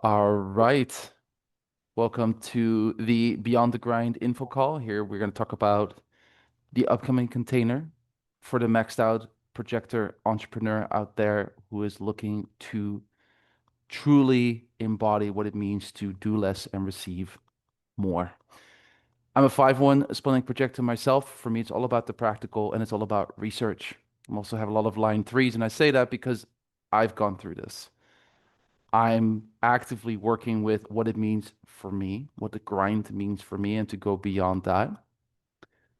All right. Welcome to the Beyond the Grind info call. Here we're going to talk about the upcoming container for the maxed out projector entrepreneur out there who is looking to truly embody what it means to do less and receive more. I'm a 5-1 splitting projector myself. For me, it's all about the practical and it's all about research. I also have a lot of line threes, and I say that because I've gone through this. I'm actively working with what it means for me, what the grind means for me, and to go beyond that.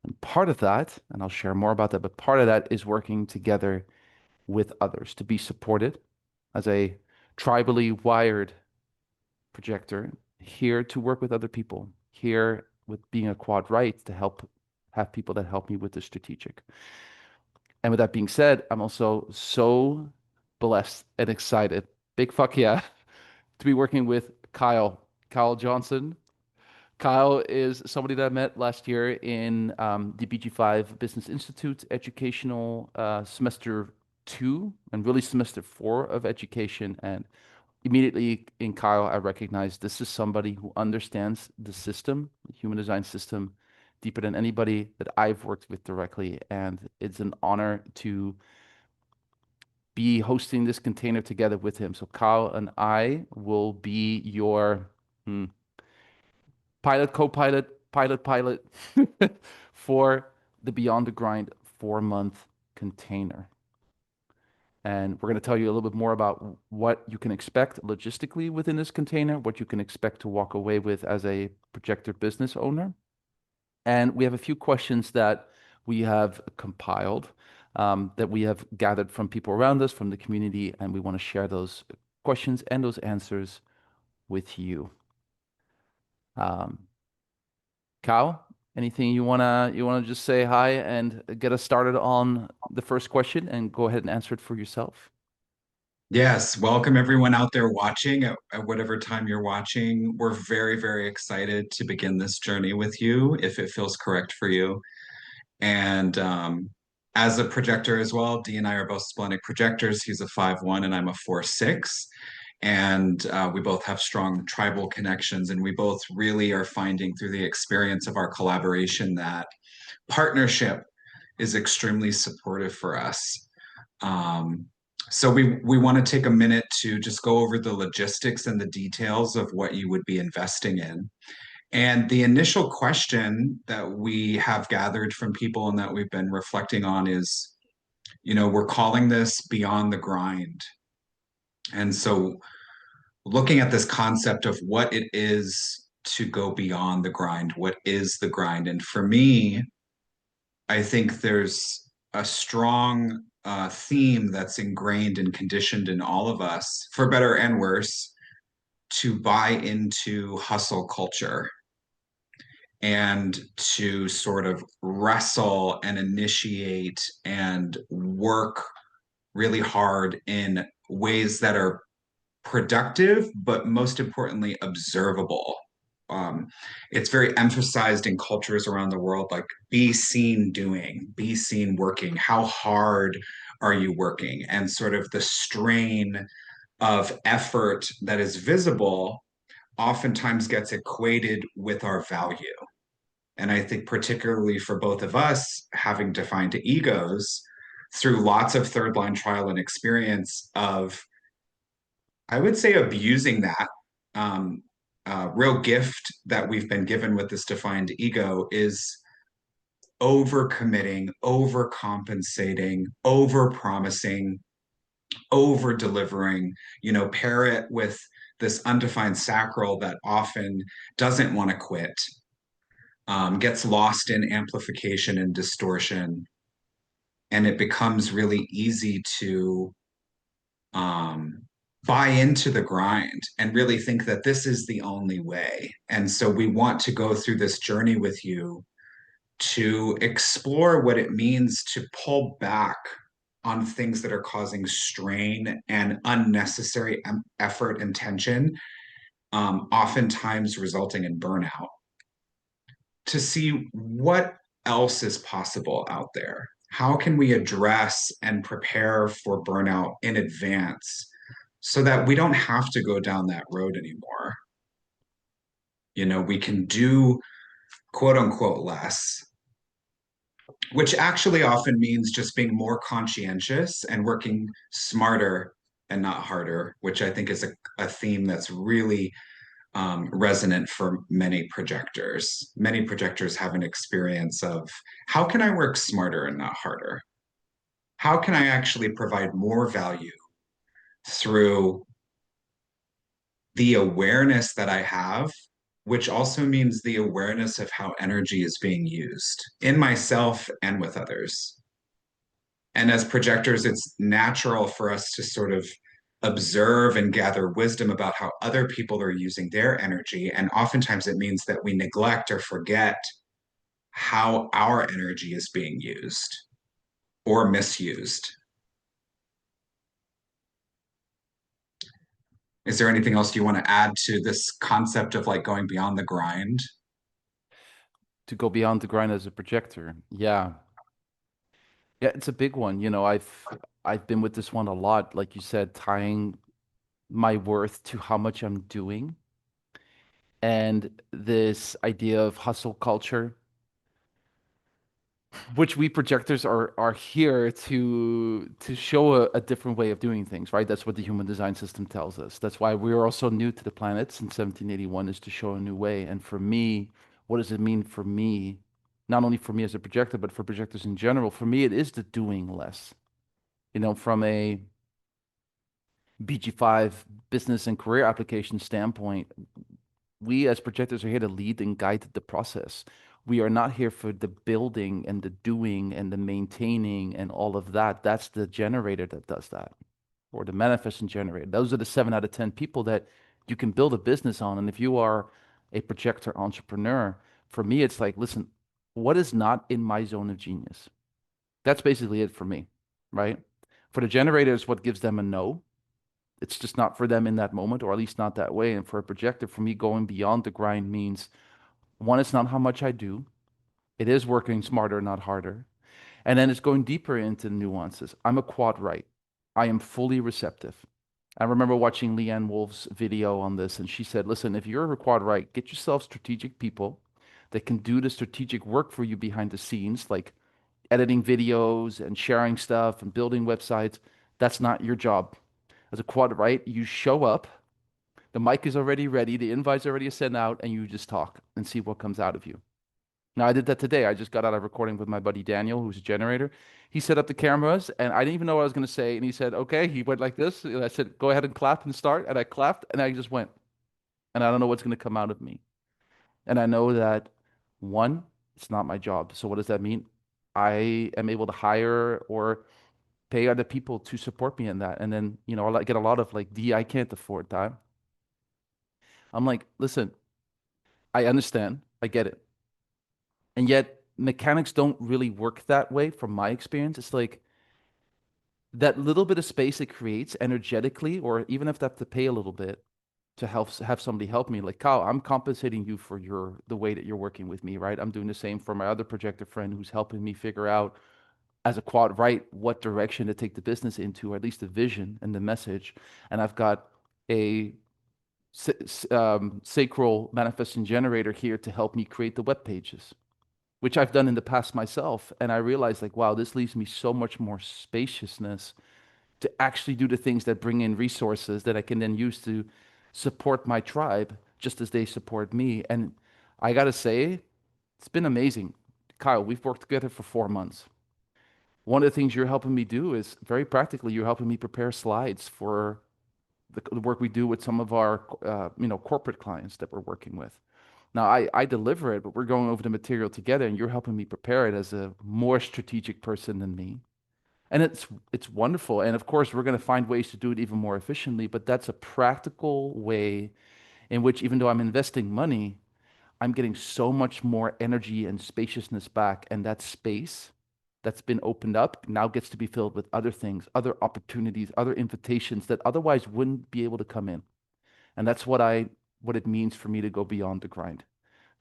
And part of that, and I'll share more about that, but part of that is working together with others to be supported as a tribally wired projector, here to work with other people, here with being a quad right to help have people that help me with the strategic. And with that being said, I'm also so blessed and excited. Big fuck yeah to be working with Kyle Johnson. Kyle is somebody that I met last year in the BG5 Business Institute educational semester 2 and really semester 4 of education. And immediately in Kyle, I recognized this is somebody who understands the system, the human design system, deeper than anybody that I've worked with directly. And it's an honor to be hosting this container together with him. So Kyle and I will be your pilot, co-pilot, pilot for the Beyond the Grind 4-month container. And we're going to tell you a little bit more about what you can expect logistically within this container, what you can expect to walk away with as a projector business owner. And we have a few questions that we have compiled, that we have gathered from people around us, from the community, and we want to share those questions and those answers with you. Kyle, anything you wanna just say hi and get us started on the first question and go ahead and answer it for yourself? Yes, welcome everyone out there watching at whatever time you're watching. We're very, very excited to begin this journey with you if it feels correct for you. And as a projector as well, Dee and I are both splenic projectors. He's a 5-1 and I'm a 4-6. And we both have strong tribal connections. And we both really are finding through the experience of our collaboration that partnership is extremely supportive for us. Um, so we want to take a minute to just go over the logistics and the details of what you would be investing in. And the initial question that we have gathered from people and that we've been reflecting on is, we're calling this beyond the grind. And so looking at this concept of what it is to go beyond the grind, what is the grind? And for me, I think there's a strong theme that's ingrained and conditioned in all of us, for better and worse, to buy into hustle culture and to sort of wrestle and initiate and work really hard in ways that are productive, but most importantly, observable. Um, it's very emphasized in cultures around the world, like be seen doing, be seen working. How hard are you working? And sort of the strain of effort that is visible oftentimes gets equated with our value. And I think, particularly for both of us, having defined egos through lots of third line trial and experience of, I would say, abusing that real gift that we've been given with this defined ego is overcommitting, overcompensating, overpromising, over delivering, pair it with this undefined sacral that often doesn't want to quit, gets lost in amplification and distortion. And it becomes really easy to um, buy into the grind and really think that this is the only way. And so we want to go through this journey with you to explore what it means to pull back on things that are causing strain and unnecessary effort and tension, oftentimes resulting in burnout, to see what else is possible out there. How can we address and prepare for burnout in advance so that we don't have to go down that road anymore. We can do quote unquote less, which actually often means just being more conscientious and working smarter and not harder, which I think is a theme that's really resonant for many projectors. Many projectors have an experience of how can I work smarter and not harder? How can I actually provide more value through the awareness that I have, which also means the awareness of how energy is being used in myself and with others. And as projectors, it's natural for us to sort of observe and gather wisdom about how other people are using their energy. And oftentimes it means that we neglect or forget how our energy is being used or misused. Is there anything else you want to add to this concept of like going beyond the grind? To go beyond the grind as a projector. Yeah. Yeah, it's a big one. I've been with this one a lot, like you said, tying my worth to how much I'm doing and this idea of hustle culture, which we projectors are here to show a different way of doing things, right? That's what the human design system tells us. That's why we are also new to the planet since 1781 is to show a new way. And for me, what does it mean for me? Not only for me as a projector, but for projectors in general. For me, it is the doing less. From a BG5 business and career application standpoint, we as projectors are here to lead and guide the process. We are not here for the building and the doing and the maintaining and all of that. That's the generator that does that, or the manifesting generator. Those are the 7 out of 10 people that you can build a business on. And if you are a projector entrepreneur, for me, it's like, listen, what is not in my zone of genius? That's basically it for me, right? For the generators, what gives them a no? It's just not for them in that moment, or at least not that way. And for a projector, for me, going beyond the grind means one, it's not how much I do. It is working smarter, not harder. And then it's going deeper into the nuances. I'm a quad right. I am fully receptive. I remember watching Leanne Wolf's video on this, and she said, listen, if you're a quad right, get yourself strategic people that can do the strategic work for you behind the scenes, like editing videos and sharing stuff and building websites. That's not your job. As a quad right, you show up, the mic is already ready, the invite's already sent out, and you just talk and see what comes out of you. Now, I did that today. I just got out of recording with my buddy Daniel, who's a generator. He set up the cameras, and I didn't even know what I was going to say. And he said, okay. He went like this. And I said, go ahead and clap and start. And I clapped, and I just went. And I don't know what's going to come out of me. And I know that, one, it's not my job. So what does that mean? I am able to hire or pay other people to support me in that. And then, I get a lot of like, D, I can't afford that. I'm like, listen, I understand. I get it. And yet, mechanics don't really work that way from my experience. It's like that little bit of space it creates energetically, or even if I have to pay a little bit to have somebody help me, like Kyle, I'm compensating you for the way that you're working with me, right? I'm doing the same for my other projector friend who's helping me figure out as a quad right what direction to take the business into, or at least the vision and the message. And I've got a sacral manifesting generator here to help me create the web pages, which I've done in the past myself. And I realized, like, wow, this leaves me so much more spaciousness to actually do the things that bring in resources that I can then use to support my tribe just as they support me. And I got to say, it's been amazing. Kyle, we've worked together for 4 months. One of the things you're helping me do is very practically, you're helping me prepare slides for the work we do with some of our, corporate clients that we're working with. Now, I deliver it, but we're going over the material together, and you're helping me prepare it as a more strategic person than me. And it's wonderful. And of course, we're going to find ways to do it even more efficiently, but that's a practical way in which, even though I'm investing money, I'm getting so much more energy and spaciousness back. And that space that's been opened up now gets to be filled with other things, other opportunities, other invitations that otherwise wouldn't be able to come in. And that's what it means for me to go beyond the grind,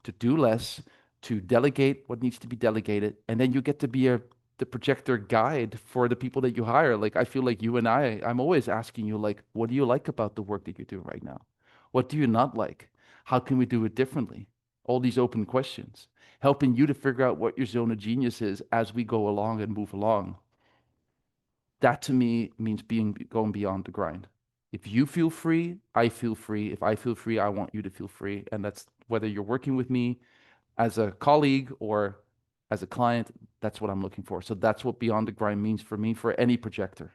to do less, to delegate what needs to be delegated, and then you get to be the the projector guide for the people that you hire. Like, I feel like you and I'm always asking you, like, what do you like about the work that you're doing right now? What do you not like? How can we do it differently? All these open questions, helping you to figure out what your zone of genius is as we go along and move along. That to me means going beyond the grind. If you feel free, I feel free. If I feel free, I want you to feel free. And that's whether you're working with me as a colleague or as a client, that's what I'm looking for. So that's what beyond the grind means for me, for any projector.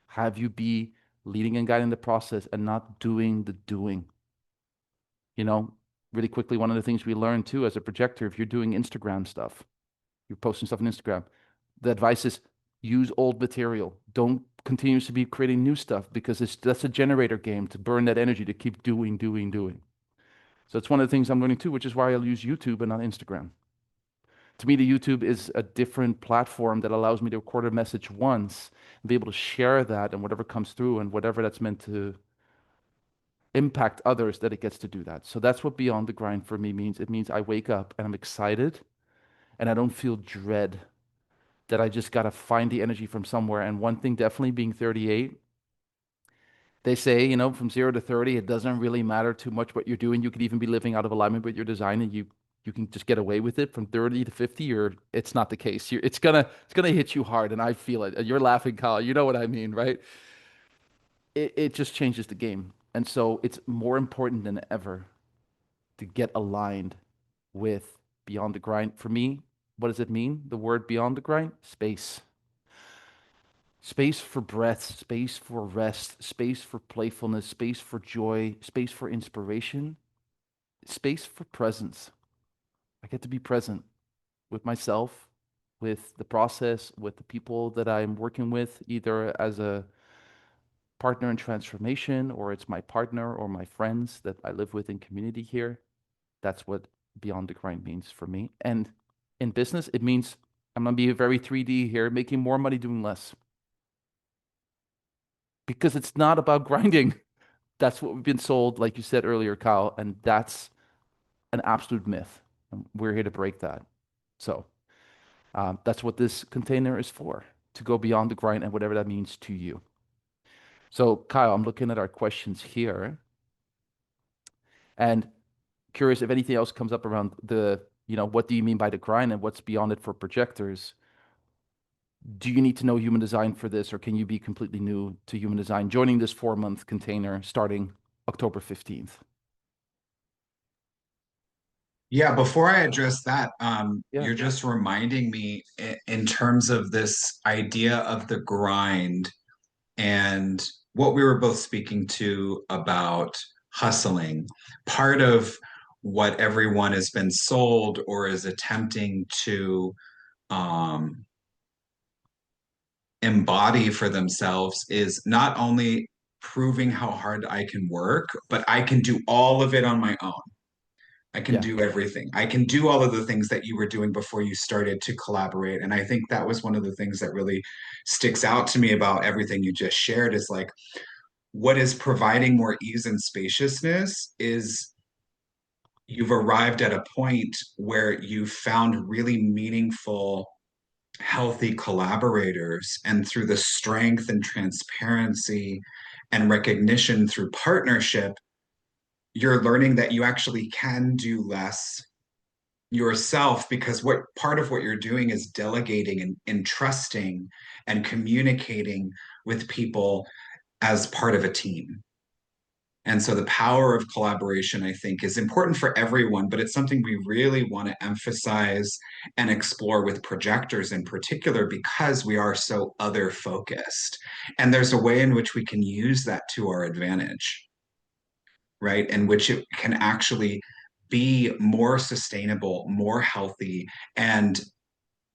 Have you be leading and guiding the process and not doing the doing. You know, really quickly, one of the things we learned too as a projector, if you're doing Instagram stuff, you're posting stuff on Instagram, the advice is use old material. Don't continuously be creating new stuff because that's a generator game to burn that energy to keep doing, doing, doing. So it's one of the things I'm learning too, which is why I'll use YouTube and not Instagram. To me, the YouTube is a different platform that allows me to record a message once and be able to share that and whatever comes through and whatever that's meant to impact others, that it gets to do that. So that's what beyond the grind for me means. It means I wake up and I'm excited and I don't feel dread that I just got to find the energy from somewhere. And one thing definitely being 38, they say, from 0 to 30, it doesn't really matter too much what you're doing. You could even be living out of alignment with your design and you can just get away with it. From 30 to 50, or it's not the case. It's gonna hit you hard, and I feel it. You're laughing, Kyle. You know what I mean, right? It just changes the game. And so it's more important than ever to get aligned with beyond the grind. For me, what does it mean? The word beyond the grind? Space. Space for breath, space for rest, space for playfulness, space for joy, space for inspiration, space for presence. I get to be present with myself, with the process, with the people that I'm working with, either as a partner in transformation, or it's my partner or my friends that I live with in community here. That's what beyond the grind means for me. And in business, it means I'm going to be very 3D here, making more money doing less. Because it's not about grinding. That's what we've been sold, like you said earlier, Kyle, and that's an absolute myth. And we're here to break that. So that's what this container is for, to go beyond the grind and whatever that means to you. So, Kyle, I'm looking at our questions here and curious if anything else comes up around what do you mean by the grind and what's beyond it for projectors? Do you need to know human design for this, or can you be completely new to human design, joining this 4-month container starting October 15th? Yeah, before I address that, Yeah. you're just reminding me in terms of this idea of the grind and what we were both speaking to about hustling. Part of what everyone has been sold or is attempting to um, embody for themselves is not only proving how hard I can work, but I can do all of it on my own. I can Yeah. do everything. I can do all of the things that you were doing before you started to collaborate. And I think that was one of the things that really sticks out to me about everything you just shared is like what is providing more ease and spaciousness is you've arrived at a point where you've found really meaningful, healthy collaborators. And through the strength and transparency and recognition through partnership, you're learning that you actually can do less yourself because what part of what you're doing is delegating and trusting and communicating with people as part of a team. And so the power of collaboration, I think, is important for everyone, but it's something we really want to emphasize and explore with projectors in particular because we are so other focused. And there's a way in which we can use that to our advantage, right? In which it can actually be more sustainable, more healthy, and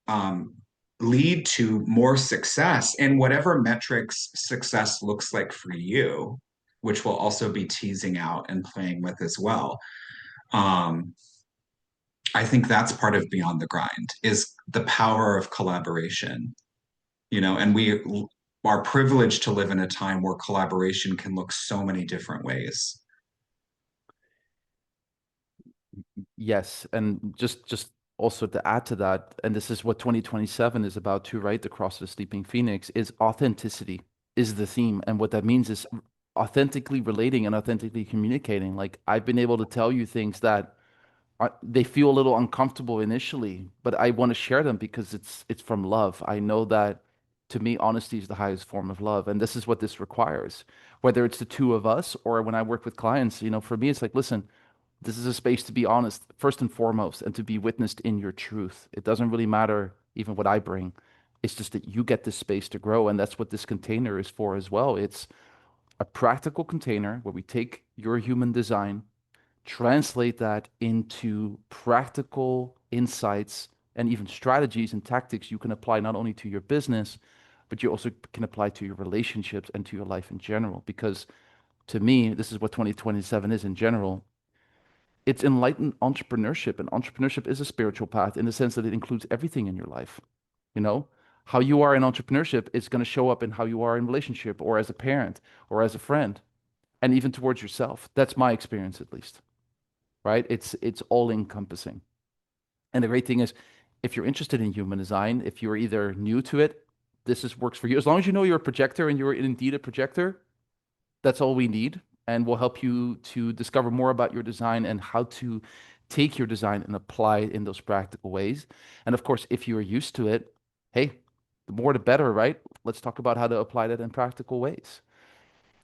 um, lead to more success in whatever metrics success looks like for you, which we'll also be teasing out and playing with as well. Um, I think that's part of Beyond the Grind is the power of collaboration, and we are privileged to live in a time where collaboration can look so many different ways. Yes, and just Also, to add to that, and this is what 2027 is about too, right? The Cross of the Sleeping Phoenix is authenticity is the theme. And what that means is authentically relating and authentically communicating. Like I've been able to tell you things that they feel a little uncomfortable initially, but I want to share them because it's from love. I know that to me, honesty is the highest form of love, and this is what this requires. Whether it's the two of us or when I work with clients, for me, it's like, listen, this is a space to be honest, first and foremost, and to be witnessed in your truth. It doesn't really matter even what I bring. It's just that you get this space to grow, and that's what this container is for as well. It's a practical container where we take your human design, translate that into practical insights and even strategies and tactics you can apply not only to your business, but you also can apply to your relationships and to your life in general. Because to me, this is what 2027 is in general. It's enlightened entrepreneurship, and entrepreneurship is a spiritual path in the sense that it includes everything in your life. You know, how you are in entrepreneurship is going to show up in how you are in relationship or as a parent or as a friend and even towards yourself. That's my experience, at least, right? It's all encompassing. And the great thing is, if you're interested in human design, if you're either new to it, this is works for you. As long as you know you're a projector and you're indeed a projector, that's all we need. And we'll help you to discover more about your design and how to take your design and apply it in those practical ways. And of course, if you're used to it, hey, the more the better, right? Let's talk about how to apply that in practical ways.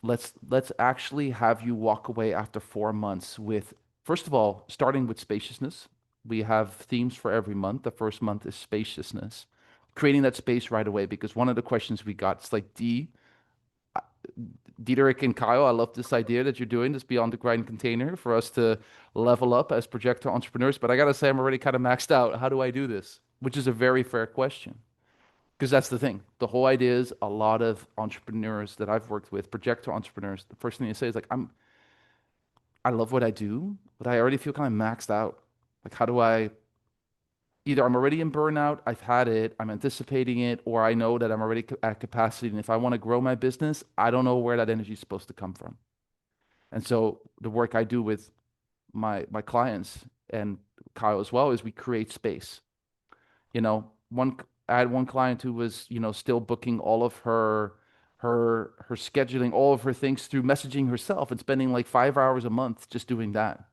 Let's actually have you walk away after 4 months with, first of all, starting with spaciousness. We have themes for every month. The first month is spaciousness, creating that space right away. Because one of the questions we got, it's like, Diederik and Kyle, I love this idea that you're doing this beyond the grind container for us to level up as projector entrepreneurs. But I gotta say, I'm already kind of maxed out. How do I do this? Which is a very fair question. Because that's the thing. The whole idea is a lot of entrepreneurs that I've worked with, projector entrepreneurs, the first thing they say is like, I love what I do, but I already feel kind of maxed out. Like, how do I either I'm already in burnout, I've had it, I'm anticipating it, or I know that I'm already at capacity. And if I want to grow my business, I don't know where that energy is supposed to come from. And so the work I do with my clients and Kyle as well is we create space. One I had one client who was, still booking all of her scheduling, all of her things through messaging herself and spending like 5 hours a month just doing that.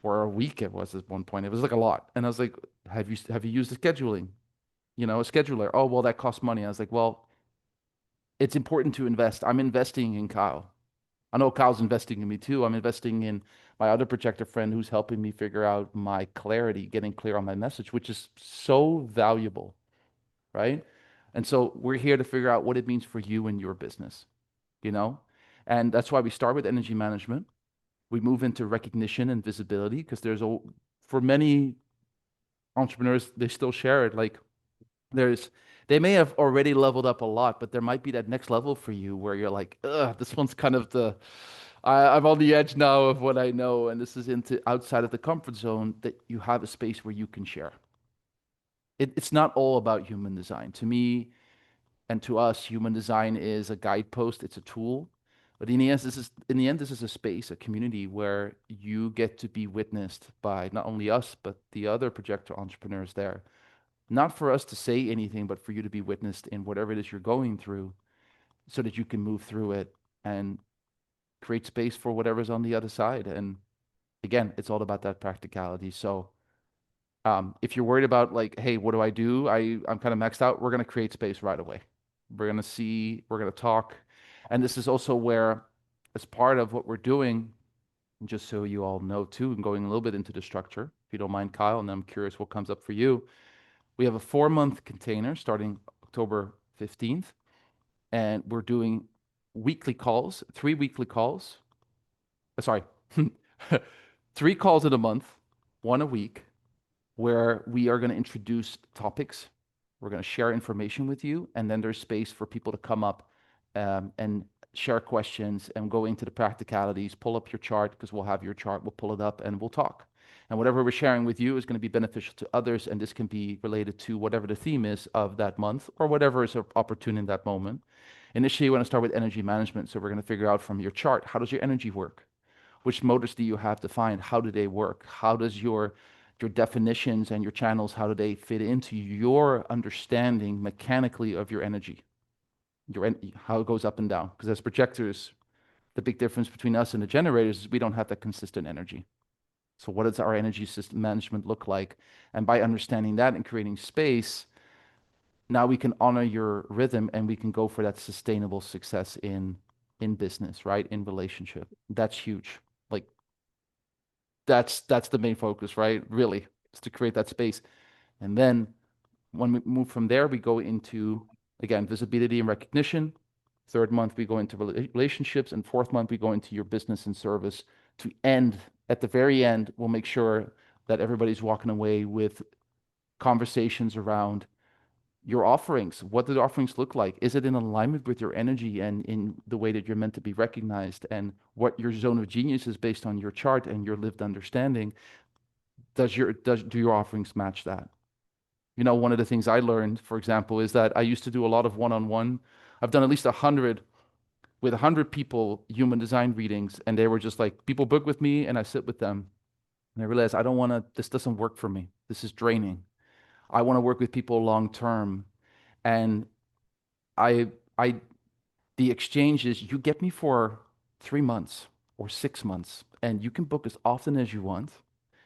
Or a week it was at one point. It was like a lot. And I was like, have you used the scheduling? A scheduler. Oh, well, that costs money. I was like, well, it's important to invest. I'm investing in Kyle. I know Kyle's investing in me too. I'm investing in my other projector friend who's helping me figure out my clarity, getting clear on my message, which is so valuable, right? And so we're here to figure out what it means for you and your business, you know? And that's why we start with energy management. We move into recognition and visibility because for many entrepreneurs, they still share it. Like there's, they may have already leveled up a lot, but there might be that next level for you where you're like, ugh, this one's kind of I'm on the edge now of what I know. And this is into outside of the comfort zone that you have a space where you can share. It's not all about human design. To me, and to us, human design is a guidepost, it's a tool. But in the end, this is a space, a community where you get to be witnessed by not only us, but the other projector entrepreneurs there. Not for us to say anything, but for you to be witnessed in whatever it is you're going through so that you can move through it and create space for whatever's on the other side. And again, it's all about that practicality. So if you're worried about like, hey, what do I do? I'm kind of maxed out. We're gonna create space right away. We're gonna talk. And this is also where, as part of what we're doing, just so you all know too, and going a little bit into the structure, if you don't mind, Kyle, and I'm curious what comes up for you. We have a 4 month container starting October 15th, and we're doing weekly calls, 3 weekly calls. Sorry, 3 calls in a month, one a week where we are going to introduce topics. We're going to share information with you, and then there's space for people to come up and share questions and go into the practicalities. Pull up your chart because we'll have your chart. We'll pull it up and we'll talk. And whatever we're sharing with you is going to be beneficial to others, and this can be related to whatever the theme is of that month or whatever is opportune in that moment. Initially, you want to start with energy management. So we're going to figure out from your chart, how does your energy work? Which motors do you have defined? How do they work? How does your your definitions and your channels, how do they fit into your understanding mechanically of your energy, how it goes up and down. Because as projectors, the big difference between us and the generators is we don't have that consistent energy. So what does our energy system management look like? And by understanding that and creating space, now we can honor your rhythm and we can go for that sustainable success in business, right? In relationship. That's huge. Like that's the main focus, right? Really, is to create that space. And then when we move from there, we go into, again, visibility and recognition. Third month, we go into relationships. And fourth month, we go into your business and service to end. At the very end, we'll make sure that everybody's walking away with conversations around your offerings. What do the offerings look like? Is it in alignment with your energy and in the way that you're meant to be recognized? And what your zone of genius is based on your chart and your lived understanding? Do your offerings match that? You know, one of the things I learned, for example, is that I used to do a lot of one-on-one. I've done at least 100 with 100 people, human design readings, and they were just like, people book with me and I sit with them. And I realized I don't want to, this doesn't work for me. This is draining. I want to work with people long term. And I, I, the exchange is you get me for 3 months or 6 months, and you can book as often as you want.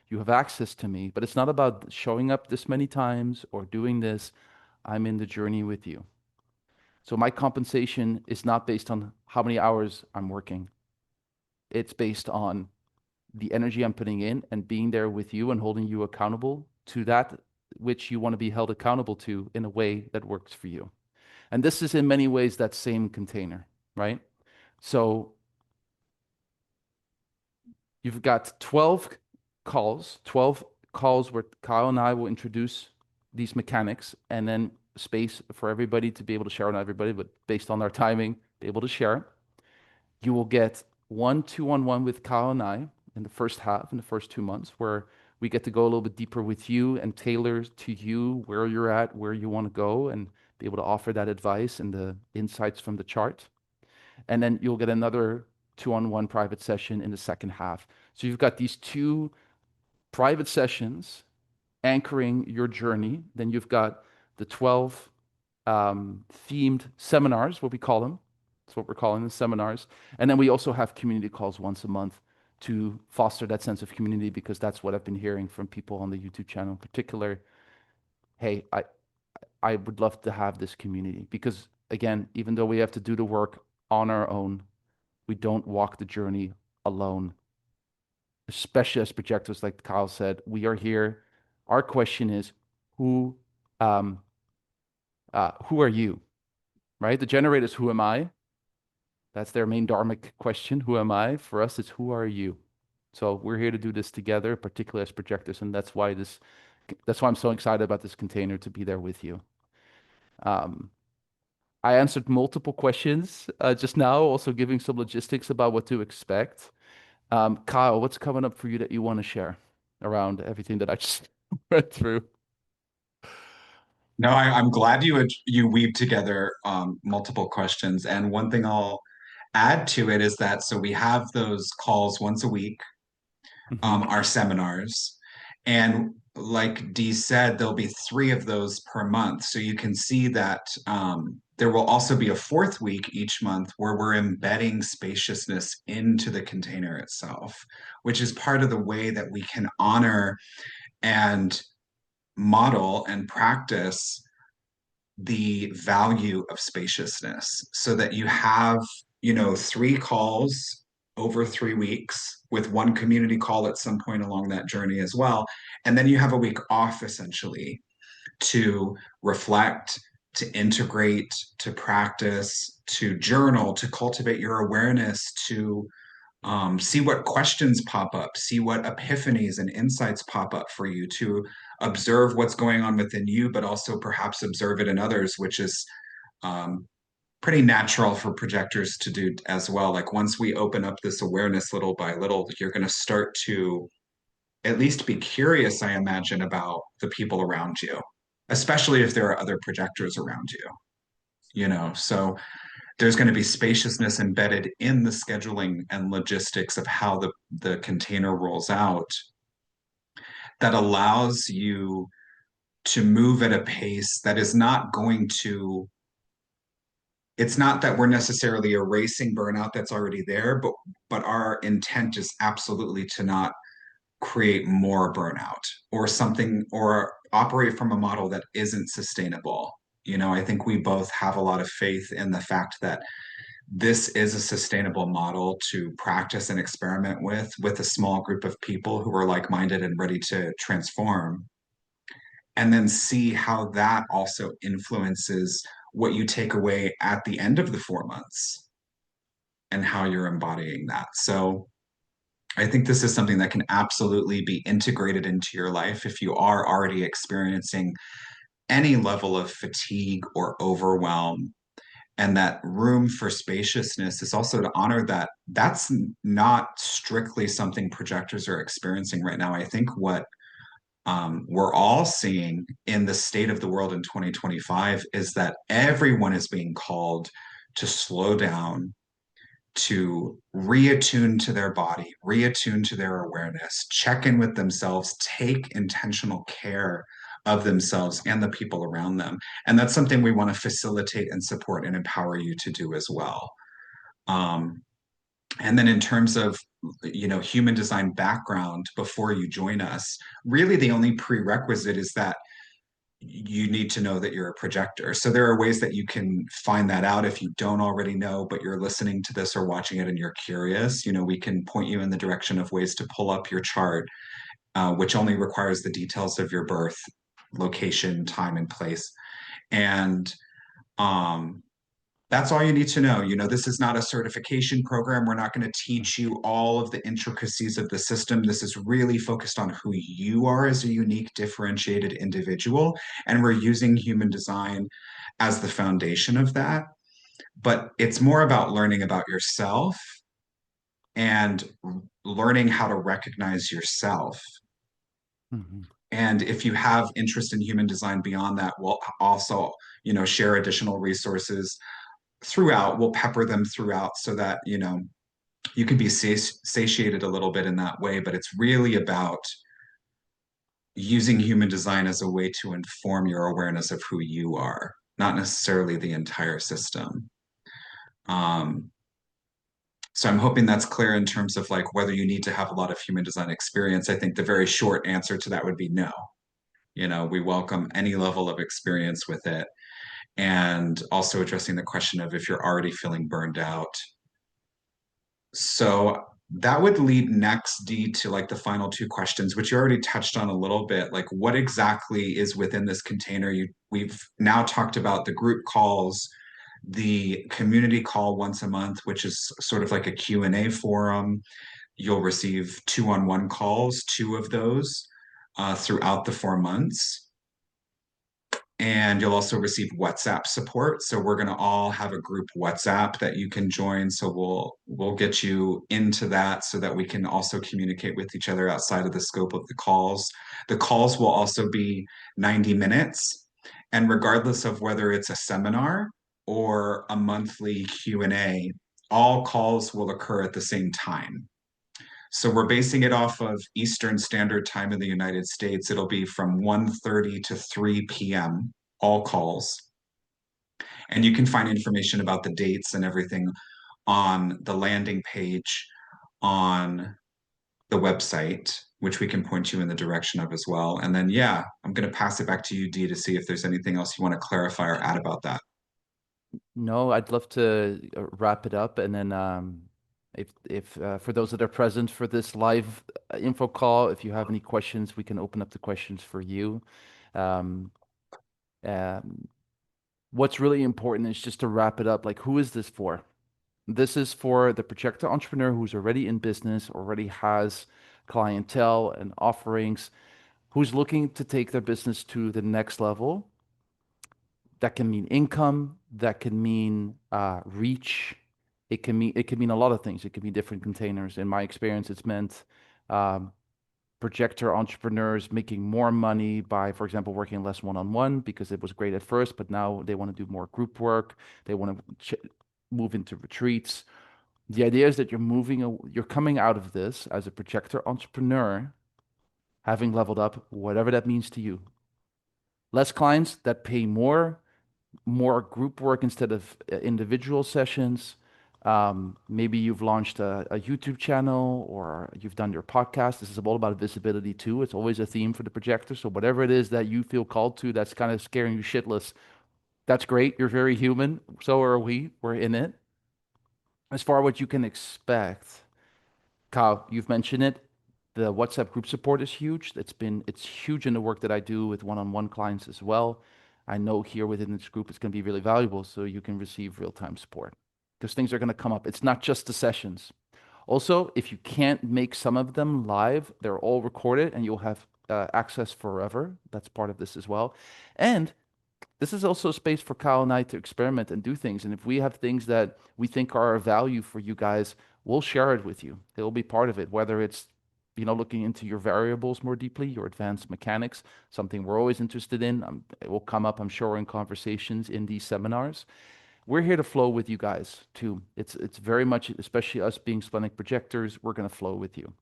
You have access to me, but it's not about showing up this many times or doing this. I'm in the journey with you. So my compensation is not based on how many hours I'm working. It's based on the energy I'm putting in and being there with you and holding you accountable to that which you want to be held accountable to in a way that works for you. And this is in many ways that same container, right? So you've got 12 calls where Kyle and I will introduce these mechanics and then space for everybody to be able to share on everybody, but based on our timing, be able to share. You will get one two-on-one with Kyle and I in the first half, in the first 2 months, where we get to go a little bit deeper with you and tailor to you where you're at, where you want to go, and be able to offer that advice and the insights from the chart. And then you'll get another two-on-one private session in the second half. So you've got these two private sessions anchoring your journey. Then you've got the 12 themed seminars, what we call them. That's what we're calling the seminars. And then we also have community calls once a month to foster that sense of community, because that's what I've been hearing from people on the YouTube channel in particular. Hey, I would love to have this community because, again, even though we have to do the work on our own, we don't walk the journey alone, especially as projectors, like Kyle said. We are here. Our question is, who, um, who are you, right? The generator is, who am I? That's their main dharmic question. Who am I? For us, it's, who are you? So we're here to do this together, particularly as projectors, and that's why I'm so excited about this container to be there with you. Um, I answered multiple questions just now, also giving some logistics about what to expect. Kyle, what's coming up for you that you want to share around everything that I just went through? No, I'm glad you weave together multiple questions. And one thing I'll add to it is that so we have those calls once a week, Hmm. our seminars, and like Dee said, there'll be three of those per month. So you can see that there will also be a fourth week each month where we're embedding spaciousness into the container itself, which is part of the way that we can honor and model and practice the value of spaciousness so that you have, three calls over 3 weeks with one community call at some point along that journey as well. And then you have a week off essentially to reflect, to integrate, to practice, to journal, to cultivate your awareness, to see what questions pop up, see what epiphanies and insights pop up for you, to observe what's going on within you, but also perhaps observe it in others, which is um, pretty natural for projectors to do as well. Like once we open up this awareness little by little, you're going to start to at least be curious, I imagine, about the people around you, especially if there are other projectors around you. So there's going to be spaciousness embedded in the scheduling and logistics of how the container rolls out. that allows you to move at a pace that is not going to, it's not that we're necessarily erasing burnout that's already there, but our intent is absolutely to not create more burnout or something, or operate from a model that isn't sustainable. I think we both have a lot of faith in the fact that this is a sustainable model to practice and experiment with a small group of people who are like-minded and ready to transform, and then see how that also influences what you take away at the end of the 4 months and how you're embodying that. So I think this is something that can absolutely be integrated into your life if you are already experiencing any level of fatigue or overwhelm. And that room for spaciousness is also to honor that that's not strictly something projectors are experiencing right now. I think what we're all seeing in the state of the world in 2025 is that everyone is being called to slow down, to reattune to their body, reattune to their awareness, check in with themselves, take intentional care of themselves and the people around them. And that's something we want to facilitate and support and empower you to do as well. Um, and then in terms of human design background before you join us, really the only prerequisite is that you need to know that you're a projector. So there are ways that you can find that out if you don't already know, but you're listening to this or watching it and you're curious. We can point you in the direction of ways to pull up your chart, which only requires the details of your birth, location, time, and place. And um, that's all you need to know. This is not a certification program. We're not going to teach you all of the intricacies of the system. This is really focused on who you are as a unique, differentiated individual. And we're using human design as the foundation of that. But it's more about learning about yourself and learning how to recognize yourself. Hmm. And if you have interest in human design beyond that, we'll also, share additional resources throughout. We'll pepper them throughout so that you can be satiated a little bit in that way. But it's really about using human design as a way to inform your awareness of who you are, not necessarily the entire system. um, so I'm hoping that's clear in terms of like whether you need to have a lot of human design experience. I think the very short answer to that would be no. We welcome any level of experience with it, and also addressing the question of if you're already feeling burned out. So that would lead next, D, to like the final two questions, which you already touched on a little bit. Like, what exactly is within this container? We've now talked about the group calls, the community call once a month, which is sort of like a Q&A forum. You'll receive two-on-one calls, two of those throughout the 4 months. And you'll also receive WhatsApp support. So we're going to all have a group WhatsApp that you can join. So we'll get you into that so that we can also communicate with each other outside of the scope of the calls. The calls will also be 90 minutes. And regardless of whether it's a seminar or a monthly Q&A, all calls will occur at the same time. So we're basing it off of Eastern Standard Time in the United States. It'll be from 1:30 to 3 p.m., all calls. And you can find information about the dates and everything on the landing page on the website, which we can point you in the direction of as well. And then, yeah, I'm going to pass it back to you, Dee, to see if there's anything else you want to clarify or add about that. No, I'd love to wrap it up, and then if for those that are present for this live info call, if you have any questions, we can open up the questions for you. Um, um, what's really important is just to wrap it up. Like, who is this for? This is for the projector entrepreneur who's already in business, already has clientele and offerings, who's looking to take their business to the next level. That can mean income, that can mean reach. It can mean a lot of things. It can be different containers. In my experience, it's meant um, projector entrepreneurs making more money by, for example, working less one-on-one because it was great at first, but now they want to do more group work. They want to move into retreats. The idea is that you're coming out of this as a projector entrepreneur having leveled up, whatever that means to you. Less clients that pay more, more group work instead of individual sessions. Maybe you've launched a YouTube channel or you've done your podcast. This is all about visibility too. It's always a theme for the projector. So whatever it is that you feel called to, that's kind of scaring you shitless, that's great. You're very human. So are we. We're in it. As far as what you can expect, Kyle, you've mentioned it. The WhatsApp group support is huge. It's huge in the work that I do with one-on-one clients as well. I know here within this group it's going to be really valuable so you can receive real-time support because things are going to come up. It's not just the sessions. Also, if you can't make some of them live, they're all recorded and you'll have access forever. That's part of this as well. And this is also a space for Kyle and I to experiment and do things. And if we have things that we think are of value for you guys, we'll share it with you. It'll be part of it, whether it's, looking into your variables more deeply, your advanced mechanics, something we're always interested in. It will come up, I'm sure, in conversations in these seminars. We're here to flow with you guys too. It's very much, especially us being splenic projectors, we're going to flow with you.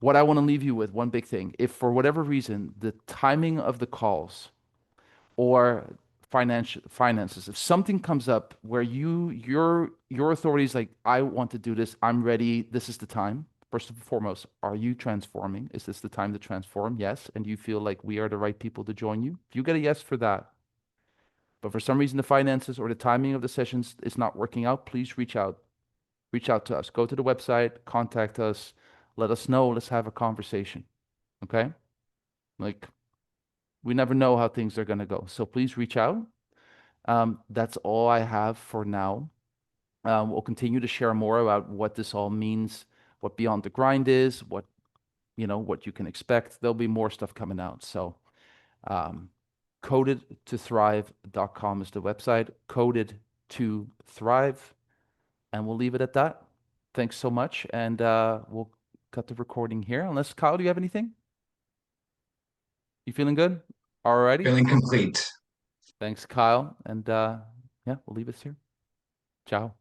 What I want to leave you with, one big thing, if for whatever reason the timing of the calls or finances, if something comes up where your authority is like, I want to do this, I'm ready, this is the time. First and foremost, are you transforming? Is this the time to transform? Yes. And you feel like we are the right people to join you? If you get a yes for that, but for some reason the finances or the timing of the sessions is not working out, please reach out. Reach out to us. Go to the website, contact us, let us know, let's have a conversation. Okay? Like, we never know how things are going to go. So please reach out. That's all I have for now. We'll continue to share more about what this all means, what Beyond the Grind is, what you can expect. There'll be more stuff coming out. So, codedtothrive.com is the website, coded to thrive, and we'll leave it at that. Thanks so much, and we'll cut the recording here. Unless Kyle, do you have anything? You feeling good? Alrighty. Feeling complete. Thanks, Kyle, and yeah, we'll leave this here. Ciao.